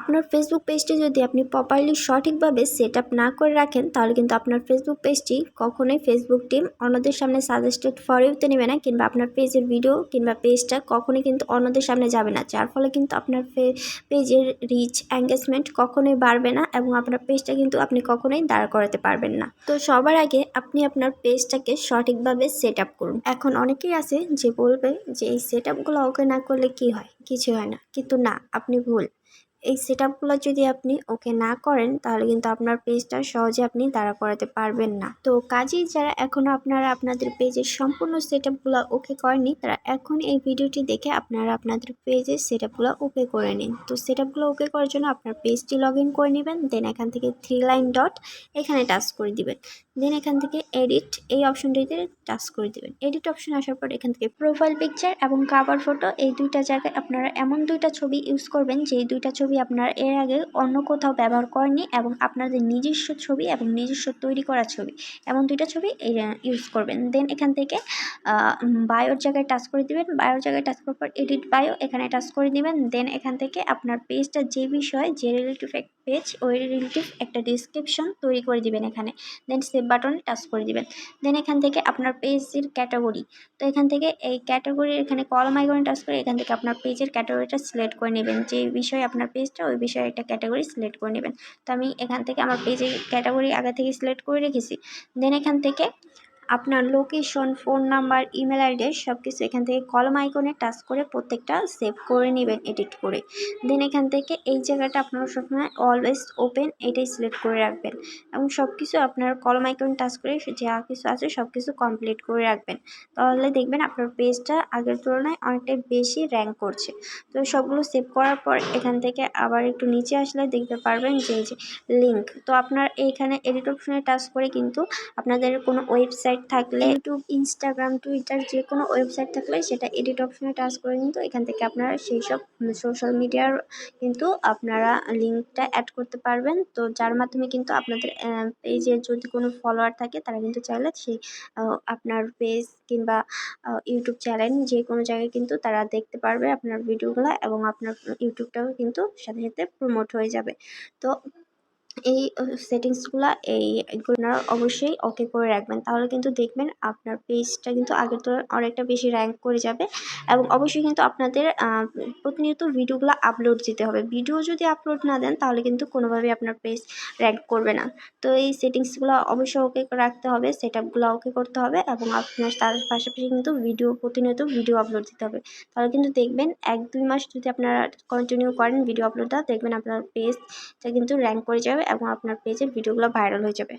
আপনার ফেসবুক পেজটি যদি আপনি প্রপারলি সঠিকভাবে সেট আপ না করে রাখেন, তাহলে কিন্তু আপনার ফেসবুক পেজটি কখনোই ফেসবুক টিম অন্যদের সামনে সাজেস্টেড ফর ইউতে নেবে না, কিংবা আপনার পেজের ভিডিও কিংবা পেজটা কখনোই কিন্তু অন্যদের সামনে যাবে না, যার ফলে কিন্তু আপনার পেজের রিচ এঙ্গেজমেন্ট কখনোই বাড়বে না এবং আপনার পেজটা কিন্তু আপনি কখনোই দাঁড় করাতে পারবেন না। তো সবার আগে আপনি আপনার পেজটাকে সঠিকভাবে সেট আপ করুন। এখন অনেকেই আছে যে বলবে যে এই সেট আপগুলো ওকে না করলে কি হয়, কিছু হয় না, কিন্তু না, আপনি ভুল। এই সেট আপগুলো যদি আপনি ওকে না করেন, তাহলে কিন্তু আপনার পেজটা সহজে আপনি দাঁড়া করাতে পারবেন না। তো কাজেই যারা এখনও আপনারা আপনাদের পেজের সম্পূর্ণ সেট আপগুলো ওকে করেনি, তারা এখন এই ভিডিওটি দেখে আপনারা আপনাদের পেজের সেট আপগুলো ওকে করে নিন। তো সেট আপগুলো ওকে করার জন্য আপনার পেজটি লগ ইন করে নেবেন। দেন এখান থেকে 3 লাইন ডট এখানে টাচ করে দিবেন। দেন এখান থেকে এডিট এই অপশনটিতে টাচ করে দিবেন। এডিট অপশন আসার পর এখান থেকে প্রোফাইল পিকচার এবং কাভার ফটো এই দুইটা জায়গায় আপনারা এমন দুইটা ছবি ইউজ করবেন যেই দুইটা ছবি আপনারা এর আগে অন্য কোথাও ব্যবহার করেননি, এবং আপনাদের নিজস্ব ছবি এবং নিজস্ব তৈরি করা ছবি, এমন দুইটা ছবি ইউজ করবেন। দেন এখান থেকে বায়োর জায়গায় টাচ করে দিবেন। বায়োর জায়গায় টাচ করার পর এডিট বায়ো এখানে টাচ করে দিবেন। দেন এখান থেকে আপনার পেজটা যে বিষয়, যে রিলেটিভ পেজ, ওই রিলেটিভ একটা ডিসক্রিপশন তৈরি করে দিবেন এখানে। দেন সেভ বাটনে টাচ করে দিবেন। দেন এখান থেকে আপনার পেজের ক্যাটাগরি, তো এখান থেকে এই ক্যাটাগরির এখানে কলম আইকনে টাচ করে এখান থেকে আপনার পেজের ক্যাটাগরিটা সিলেক্ট করে নেবেন। যে বিষয়ে আপনার পেজটা, ওই বিষয়ে একটা ক্যাটাগরি সিলেক্ট করে নেবেন। তো আমি এখান থেকে আমার পেজের ক্যাটাগরি আগে থেকে সিলেক্ট করে রেখেছি। দেন এখান থেকে আপনার location, phone number, email address সব কিছু এখান থেকে কলম আইকনে টাচ করে প্রত্যেকটা সেভ করে নেবেন এডিট করে। দেন এখান থেকে এই জায়গাটা আপনারা সবসময় অলওয়েজ ওপেন এটাই সিলেক্ট করে রাখবেন, এবং সব কিছু আপনার কলম আইকনে টাচ করে যা কিছু আছে সব কিছু কমপ্লিট করে রাখবেন। তাহলে দেখবেন আপনার পেজটা আগের তুলনায় অনেকটাই বেশি র্যাঙ্ক করছে। তো সবগুলো সেভ করার পর এখান থেকে আবার একটু নিচে আসলে দেখতে পারবেন যে এই যে লিঙ্ক, তো আপনার এইখানে এডিট অপশনে টাচ করে কিন্তু আপনাদের কোনো ওয়েবসাইট থাকলে, ইউটিউব, ইনস্টাগ্রাম, টুইটার যে কোনো ওয়েবসাইট থাকলে সেটা এডিট অপশনে টাচ করে কিন্তু এখান থেকে আপনারা সেই সব সোশ্যাল মিডিয়ার কিন্তু আপনারা লিঙ্কটা অ্যাড করতে পারবেন। তো যার মাধ্যমে কিন্তু আপনাদের পেজে যদি কোনো ফলোয়ার থাকে, তারা কিন্তু চাইলে সেই আপনার পেজ কিংবা ইউটিউব চ্যানেল যে কোনো জায়গায় কিন্তু তারা দেখতে পারবে আপনার ভিডিওগুলো, এবং আপনার ইউটিউবটাও কিন্তু সাথে সাথে প্রমোট হয়ে যাবে। তো এই সেটিংসগুলো এইগুলো অবশ্যই ওকে করে রাখবেন, তাহলে কিন্তু দেখবেন আপনার পেজটা কিন্তু আগের তুলনায় অনেকটা বেশি র্যাঙ্ক করে যাবে। এবং অবশ্যই কিন্তু আপনাদের প্রতিনিয়ত ভিডিওগুলো আপলোড দিতে হবে। ভিডিও যদি আপলোড না দেন, তাহলে কিন্তু কোনোভাবেই আপনার পেজ র্যাঙ্ক করবে না। তো এই সেটিংসগুলো অবশ্যই ওকে রাখতে হবে, সেট আপগুলো ওকে করতে হবে, এবং আপনার তার পাশাপাশি কিন্তু প্রতিনিয়ত ভিডিও আপলোড দিতে হবে। তাহলে কিন্তু দেখবেন 1-2 মাস যদি আপনারা কন্টিনিউ করেন ভিডিও আপলোডটা, দেখবেন আপনার পেজটা কিন্তু র্যাঙ্ক করে যাবে এবং আপনার পেজের ভিডিওগুলো ভাইরাল হয়ে যাবে।